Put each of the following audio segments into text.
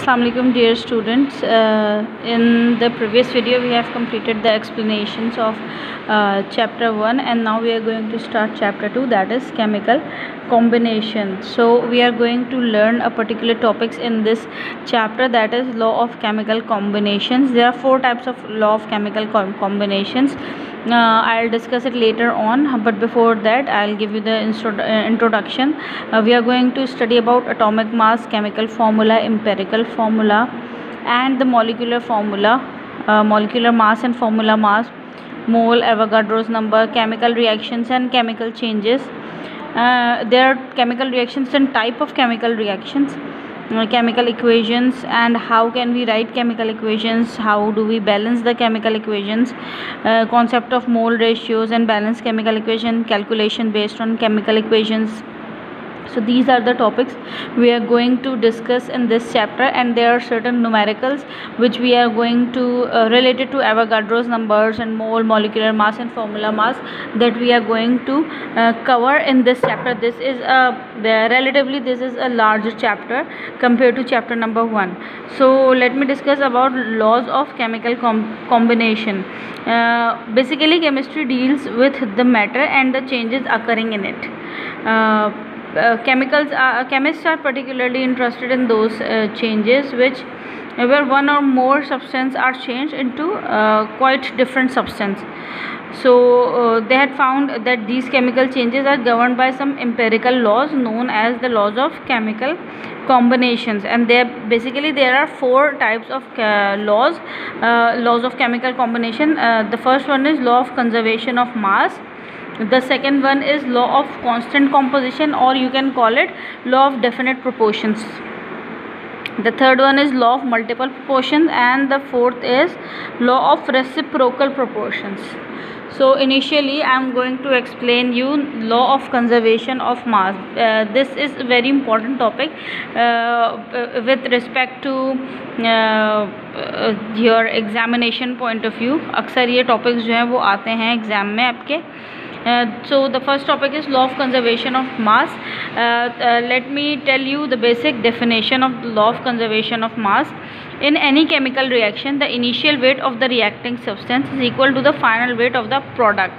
Assalamualaikum dear students. In the previous video we have completed the explanations of chapter 1 and now we are going to start chapter 2, that is chemical combination. So we are going to learn a particular topics in this chapter, that is law of chemical combinations. There are 4 types of law of chemical combinations. I'll discuss it later on, but before that I'll give you the introduction. We are going to study about atomic mass, chemical formula, empirical formula and the molecular formula, molecular mass and formula mass, mole, Avogadro's number, chemical reactions and chemical changes. There are chemical reactions and type of chemical reactions, chemical equations and how can we write chemical equations, how do we balance the chemical equations, concept of mole ratios and balanced chemical equation, calculation based on chemical equations. So these are the topics we are going to discuss in this chapter, and there are certain numericals which we are going to related to Avogadro's numbers and mole, molecular mass and formula mass that we are going to cover in this chapter. This is a larger chapter compared to chapter number 1. So let me discuss about laws of chemical combination. Basically chemistry deals with the matter and the changes occurring in it. Chemists are particularly interested in those changes where one or more substance are changed into quite different substance. So they had found that these chemical changes are governed by some empirical laws known as the laws of chemical combinations, and there are 4 types of laws of chemical combination. The first one is law of conservation of mass. The second one is law of constant composition, or you can call it law of definite proportions. The third one is law of multiple proportions, and the fourth is law of reciprocal proportions. So initially I am going to explain you law of conservation of mass. This is a very important topic with respect to your examination point of view. अक्सर ये topics जो हैं वो आते हैं exam में आपके. So the first topic is law of conservation of mass. Let me tell you the basic definition of the law of conservation of mass. In any chemical reaction, the initial weight of the reacting substance is equal to the final weight of the product.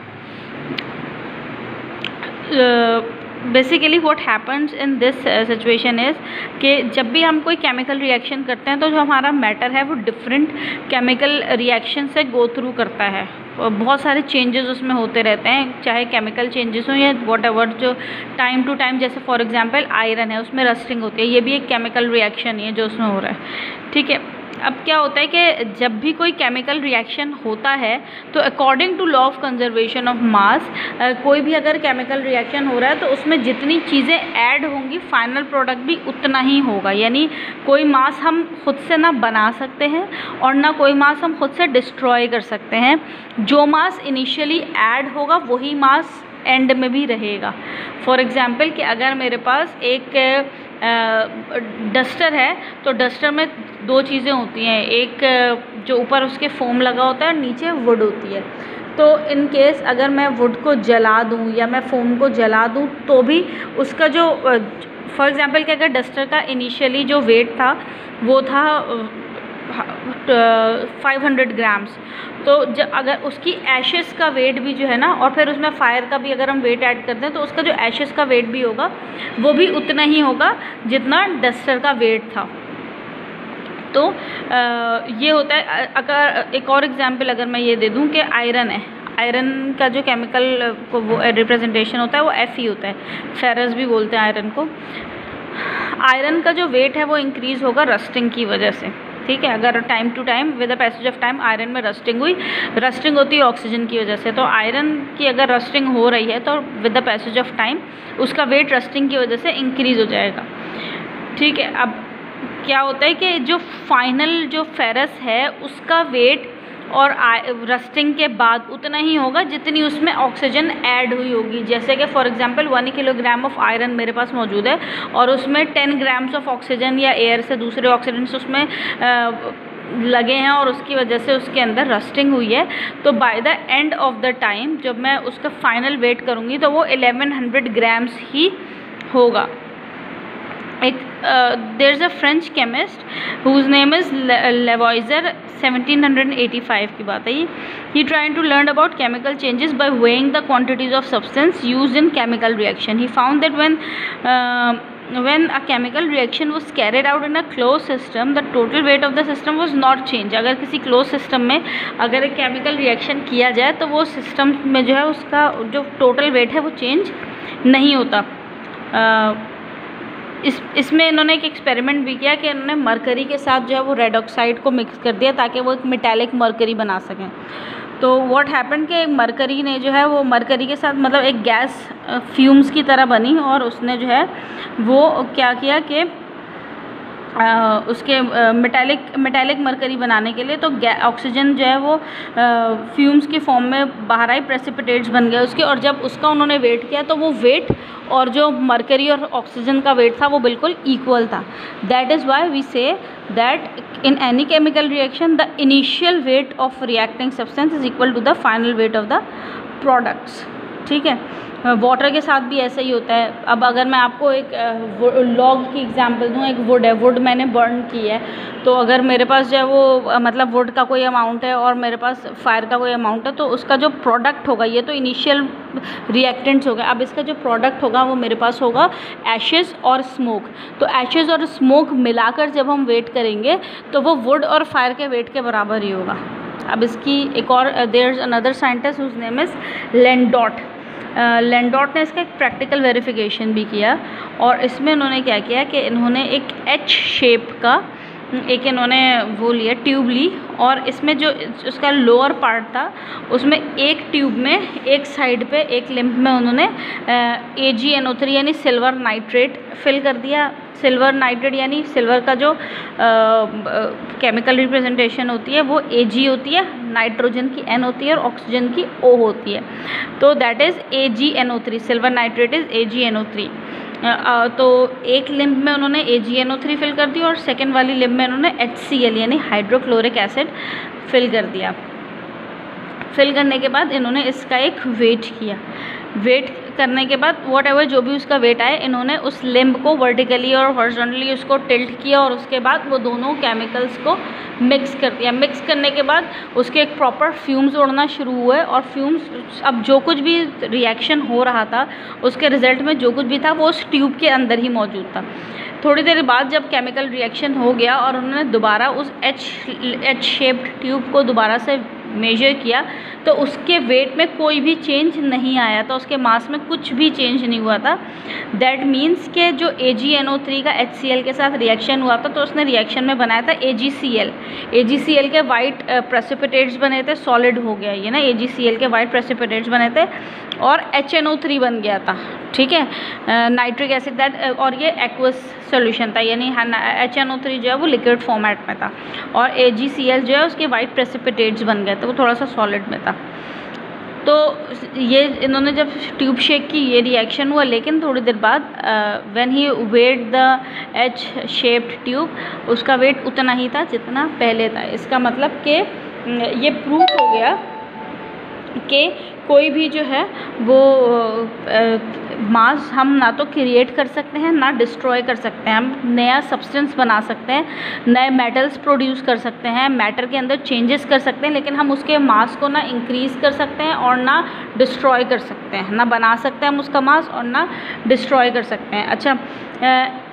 Basically what happens in this situation is कि जब भी हम कोई chemical reaction करते हैं तो जो हमारा मैटर है वो डिफरेंट केमिकल रिएक्शन से गो थ्रू करता है. बहुत सारे चेंजेस उसमें होते रहते हैं, चाहे केमिकल चेंजेस हों या वॉट एवर. जो टाइम टू टाइम, जैसे फॉर एग्जांपल आयरन है, उसमें रस्टिंग होती है, ये भी एक केमिकल रिएक्शन ही है जो उसमें हो रहा है. ठीक है. अब क्या होता है कि जब भी कोई केमिकल रिएक्शन होता है तो according to law of conservation of mass, कोई भी अगर केमिकल रिएक्शन हो रहा है तो उसमें जितनी चीज़ें ऐड होंगी फाइनल प्रोडक्ट भी उतना ही होगा. यानी कोई मास हम खुद से ना बना सकते हैं और ना कोई मास हम खुद से डिस्ट्रॉय कर सकते हैं. जो मास इनिशियली ऐड होगा वही मास एंड में भी रहेगा. फॉर एग्ज़ाम्पल कि अगर मेरे पास एक डस्टर है तो डस्टर में 2 चीज़ें होती हैं, एक जो ऊपर उसके फोम लगा होता है और नीचे वुड होती है. तो इन केस अगर मैं वुड को जला दूं या मैं फोम को जला दूं तो भी उसका जो फॉर एग्जांपल कि अगर डस्टर का इनिशियली जो वेट था वो था 500 ग्राम्स, तो अगर उसकी एशेस का वेट भी जो है ना, और फिर उसमें फायर का भी अगर हम वेट ऐड करते हैं तो उसका जो एशेस का वेट भी होगा वो भी उतना ही होगा जितना डस्टर का वेट था. तो ये होता है. अगर एक और एग्जांपल अगर मैं ये दे दूं कि आयरन है, आयरन का जो केमिकल को वो रिप्रेजेंटेशन होता है वो Fe होता है, फेरस भी बोलते हैं आयरन को. आयरन का जो वेट है वो इंक्रीज़ होगा रस्टिंग की वजह से. ठीक है. अगर time to time with the passage of time iron में रस्टिंग होती है ऑक्सीजन की वजह से, तो आयरन की अगर रस्टिंग हो रही है तो with the passage of time उसका वेट रस्टिंग की वजह से इंक्रीज़ हो जाएगा. ठीक है. अब क्या होता है कि जो फाइनल जो फेरस है उसका वेट और रस्टिंग के बाद उतना ही होगा जितनी उसमें ऑक्सीजन ऐड हुई होगी. जैसे कि for example 1 kilogram of iron मेरे पास मौजूद है और उसमें 10 ग्राम्स ऑफ ऑक्सीजन या एयर से दूसरे ऑक्सीडेंट्स उसमें लगे हैं और उसकी वजह से उसके अंदर रस्टिंग हुई है. तो by the end of the time जब मैं उसका फाइनल वेट करूँगी तो वो 1100 ग्राम्स ही होगा. एक there is a French chemist whose name is Lavoisier, 1785 की बात है ये. He trying to learn about chemical changes by weighing the quantities of substance used in chemical reaction. He found that when a chemical reaction was carried out in a closed system, the total weight of the system was not changed. अगर किसी closed system में अगर एक chemical reaction किया जाए तो वो system में जो है उसका जो total weight है वो change नहीं होता. इसमें इन्होंने एक एक्सपेरिमेंट भी किया कि इन्होंने मरकरी के साथ जो है वो रेड ऑक्साइड को मिक्स कर दिया ताकि वो एक मेटालिक मरकरी बना सकें. तो व्हाट हैपन कि मरकरी ने जो है वो मरकरी के साथ मतलब एक गैस फ्यूम्स की तरह बनी और उसने जो है वो क्या किया कि उसके मेटालिक मरकरी बनाने के लिए तो ऑक्सीजन जो है वो फ्यूम्स की फॉर्म में बाहर आई, प्रेसिपिटेट्स बन गए उसके. और जब उसका उन्होंने वेट किया तो वो वेट और जो मरकरी और ऑक्सीजन का वेट था वो बिल्कुल इक्वल था. That is why we say that in any chemical reaction the initial weight of reacting substance is equal to the final weight of the products. ठीक है, वाटर के साथ भी ऐसा ही होता है. अब अगर मैं आपको एक लॉग की एग्जांपल दूँ, एक वुड है, वुड मैंने बर्न की है, तो अगर मेरे पास जो है वो मतलब वुड का कोई अमाउंट है और मेरे पास फायर का कोई अमाउंट है, तो उसका जो प्रोडक्ट होगा, ये तो इनिशियल रिएक्टेंट्स हो गए, अब इसका जो प्रोडक्ट होगा वो मेरे पास होगा एशेज़ और स्मोक. तो एशेज़ और स्मोक मिलाकर जब हम वेट करेंगे तो वो वुड और फायर के वेट के बराबर ही होगा. अब इसकी एक और there is another scientist whose name is Landolt. Landolt ने इसका एक प्रैक्टिकल वेरिफिकेशन भी किया और इसमें इन्होंने क्या किया कि इन्होंने एक एच शेप का एक इन्होंने वो लिया, ट्यूब ली, और इसमें जो उसका लोअर पार्ट था उसमें एक ट्यूब में एक साइड पे एक लिम्फ में उन्होंने AgNO3 यानी सिल्वर नाइट्रेट फिल कर दिया. सिल्वर नाइट्रेट यानी सिल्वर का जो केमिकल रिप्रेजेंटेशन होती है वो Ag होती है, नाइट्रोजन की N होती है और ऑक्सीजन की O होती है. तो that is AgNO3. Silver nitrate is AgNO3. तो एक लिम्ब में उन्होंने AgNO3 फिल कर दिया और सेकेंड वाली लिम्ब में उन्होंने HCl यानी हाइड्रोक्लोरिक एसिड फिल कर दिया. फिल करने के बाद इन्होंने इसका एक वेट किया. वेट करने के बाद वॉट एवर जो भी उसका वेट आए, इन्होंने उस लिम्ब को वर्टिकली और हॉरिजॉन्टली उसको टिल्ट किया और उसके बाद वो दोनों केमिकल्स को मिक्स कर दिया. मिक्स करने के बाद उसके एक प्रॉपर फ्यूम्स उड़ना शुरू हुए और फ्यूम्स, अब जो कुछ भी रिएक्शन हो रहा था उसके रिजल्ट में जो कुछ भी था वो उस ट्यूब के अंदर ही मौजूद था. थोड़ी देर बाद जब केमिकल रिएक्शन हो गया और उन्होंने दोबारा उस एच शेप्ड ट्यूब को दोबारा से मेजर किया तो उसके वेट में कोई भी चेंज नहीं आया था, उसके मास में कुछ भी चेंज नहीं हुआ था. दैट मीन्स के जो AgNO3 का HCl के साथ रिएक्शन हुआ था तो उसने रिएक्शन में बनाया था AgCl. AgCl के वाइट प्रेसिपिटेट्स बने थे, सॉलिड हो गया ये ना, AgCl के वाइट प्रेसिपिटेट्स बने थे और HNO3 बन गया था. ठीक है, नाइट्रिक एसिड दैट, और ये एक्वस सोल्यूशन था यानी HNO3 जो है वो लिक्विड फॉर्मेट में था और AgCl जो है उसके वाइट प्रेसिपिटेट्स बन गए थे, वो थोड़ा सा सॉलिड में था. तो ये इन्होंने जब ट्यूब शेक की ये रिएक्शन हुआ, लेकिन थोड़ी देर बाद when he weight the H shaped tube उसका वेट उतना ही था जितना पहले था. इसका मतलब कि ये प्रूफ हो गया कि कोई भी जो है वो मास हम ना तो क्रिएट कर सकते हैं ना डिस्ट्रॉय कर सकते हैं. हम नया सब्सटेंस बना सकते हैं, नए मेटल्स प्रोड्यूस कर सकते हैं, मैटर के अंदर चेंजेस कर सकते हैं, लेकिन हम उसके मास को ना इंक्रीज़ कर सकते हैं और ना डिस्ट्रॉय कर सकते हैं. ना बना सकते हैं हम उसका मास और ना डिस्ट्रॉय कर सकते हैं. अच्छा,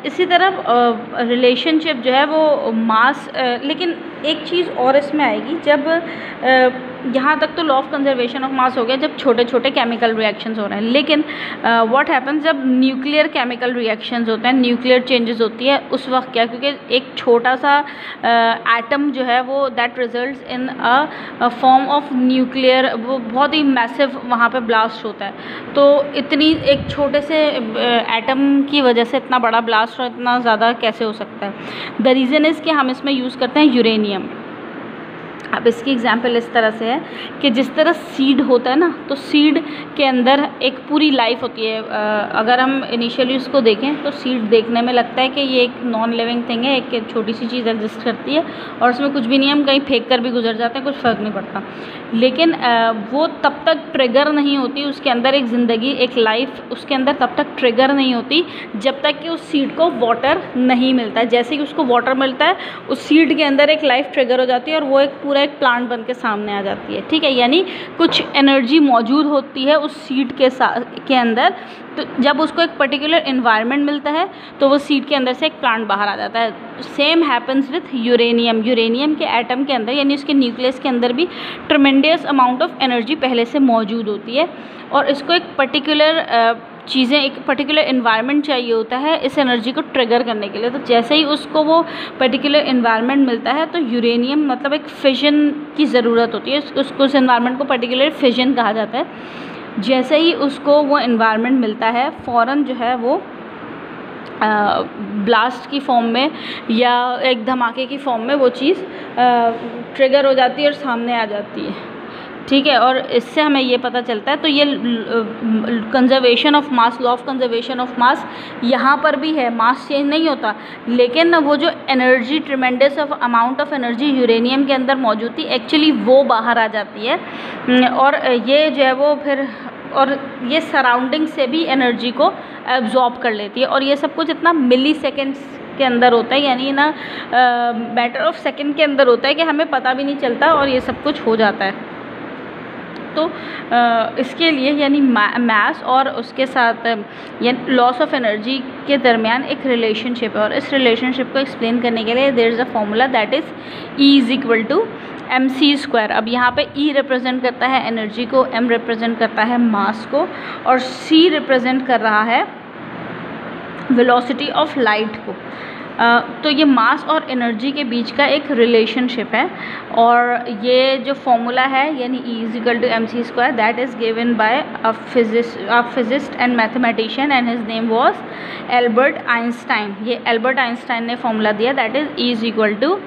इसी तरह रिलेशनशिप जो है वो मास, लेकिन एक चीज़ और इसमें आएगी, जब यहाँ तक तो लॉ ऑफ कंजर्वेशन ऑफ मास हो गया जब छोटे छोटे केमिकल रिएक्शंस हो रहे हैं, लेकिन व्हाट हैपन्स जब न्यूक्लियर केमिकल रिएक्शंस होते हैं, न्यूक्लियर चेंजेस होती है, उस वक्त क्या, क्योंकि एक छोटा सा एटम जो है वो that results in a form of nuclear, वो बहुत ही मैसिव वहाँ पे ब्लास्ट होता है. तो इतनी एक छोटे से एटम की वजह से इतना बड़ा ब्लास्ट और इतना ज़्यादा कैसे हो सकता है? द रीज़न इज़ कि हम इसमें यूज़ करते हैं यूरेनियम. अब इसकी एग्जांपल इस तरह से है कि जिस तरह सीड होता है ना, तो सीड के अंदर एक पूरी लाइफ होती है। अगर हम इनिशियली उसको देखें तो सीड देखने में लगता है कि ये एक नॉन लिविंग थिंग है, एक छोटी सी चीज़ एग्जिस्ट करती है और उसमें कुछ भी नहीं है, हम कहीं फेंक कर भी गुजर जाते हैं, कुछ फ़र्क नहीं पड़ता। लेकिन वो तब तक ट्रिगर नहीं होती, उसके अंदर एक ज़िंदगी, एक लाइफ उसके अंदर तब तक ट्रिगर नहीं होती जब तक कि उस सीड को वाटर नहीं मिलता है। जैसे कि उसको वाटर मिलता है, उस सीड के अंदर एक लाइफ ट्रिगर हो जाती है और वो एक पूरा एक प्लांट बन के सामने आ जाती है। ठीक है, यानी कुछ एनर्जी मौजूद होती है उस सीड के अंदर। तो जब उसको एक पर्टिकुलर इन्वायरमेंट मिलता है तो वो सीड के अंदर से एक प्लांट बाहर आ जाता है। Same happens with uranium. Uranium के एटम के अंदर यानी उसके न्यूक्लियस के अंदर भी ट्रमेंडियस अमाउंट ऑफ एनर्जी पहले से मौजूद होती है और इसको एक पर्टिकुलर एक पर्टिकुलर इन्वायरमेंट चाहिए होता है इस एनर्जी को ट्रिगर करने के लिए। तो जैसे ही उसको वो पर्टिकुलर इन्वायरमेंट मिलता है तो यूरेनियम मतलब एक फिजन की ज़रूरत होती है, उसको उस इन्वायरमेंट को पर्टिकुलर फिजन कहा जाता है। जैसे ही उसको वो इन्वायरमेंट मिलता है फ़ौरन जो है वो ब्लास्ट की फॉर्म में या एक धमाके की फॉर्म में वो चीज़ ट्रिगर हो जाती है और सामने आ जाती है। ठीक है, और इससे हमें ये पता चलता है। तो ये conservation of mass, law of conservation of मास यहाँ पर भी है। मास चेंज नहीं होता लेकिन वो जो energy, tremendous of amount of energy uranium के अंदर मौजूद थी, एक्चुअली वो बाहर आ जाती है और ये जो है वो फिर और ये सराउंडिंग से भी एनर्जी को एब्जॉर्ब कर लेती है और ये सब कुछ इतना मिली सेकेंड्स के अंदर होता है, यानी ना मैटर ऑफ सेकेंड के अंदर होता है कि हमें पता भी नहीं चलता और ये सब कुछ हो जाता है। तो इसके लिए यानी मास और उसके साथ यानी लॉस ऑफ एनर्जी के दरमियान एक रिलेशनशिप है और इस रिलेशनशिप को एक्सप्लेन करने के लिए there is a formula that is E is equal to mc²। अब यहाँ पे E रिप्रेजेंट करता है एनर्जी को, M रिप्रेजेंट करता है मास को और C रिप्रेजेंट कर रहा है वेलोसिटी ऑफ लाइट को। तो ये मास और एनर्जी के बीच का एक रिलेशनशिप है और ये जो फॉर्मूला है यानी E is equal to mc² that is given by a physicist and mathematician and his name was Albert Einstein. ये एल्बर्ट आइंस्टाइन ने फॉर्मूला दिया that is E is equal to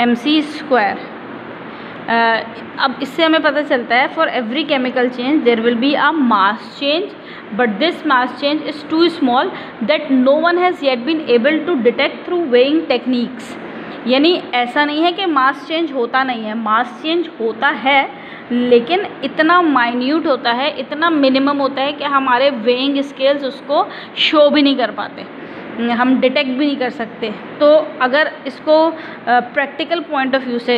mc²। अब इससे हमें पता चलता है for every chemical change there will be a mass change but this mass change is too small that no one has yet been able to detect through weighing techniques। यानी ऐसा नहीं है कि मास चेंज होता नहीं है, mass change होता है लेकिन इतना माइन्यूट होता है, इतना मिनिमम होता है कि हमारे वेइंग स्केल्स उसको शो भी नहीं कर पाते, हम डिटेक्ट भी नहीं कर सकते। तो अगर इसको प्रैक्टिकल पॉइंट ऑफ व्यू से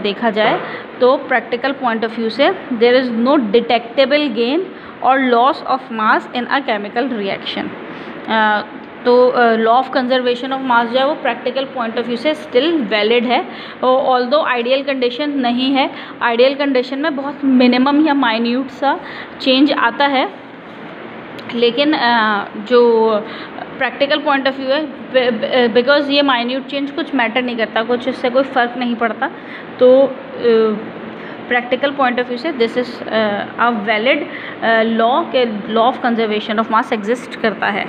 देखा जाए तो प्रैक्टिकल पॉइंट ऑफ व्यू से there is no detectable gain और loss of mass in a chemical reaction. तो law of conservation of mass जो है वो प्रैक्टिकल पॉइंट ऑफ व्यू से स्टिल वैलिड है, ऑल्दो आइडियल कंडीशन नहीं है। आइडियल कंडीशन में बहुत मिनिमम या माइन्यूट सा चेंज आता है लेकिन जो प्रैक्टिकल पॉइंट ऑफ व्यू है बिकॉज ये माइन्यूट चेंज कुछ मैटर नहीं करता, कुछ इससे कोई फ़र्क नहीं पड़ता। तो प्रैक्टिकल पॉइंट ऑफ व्यू से this is a valid law के law of conservation of mass exist करता है।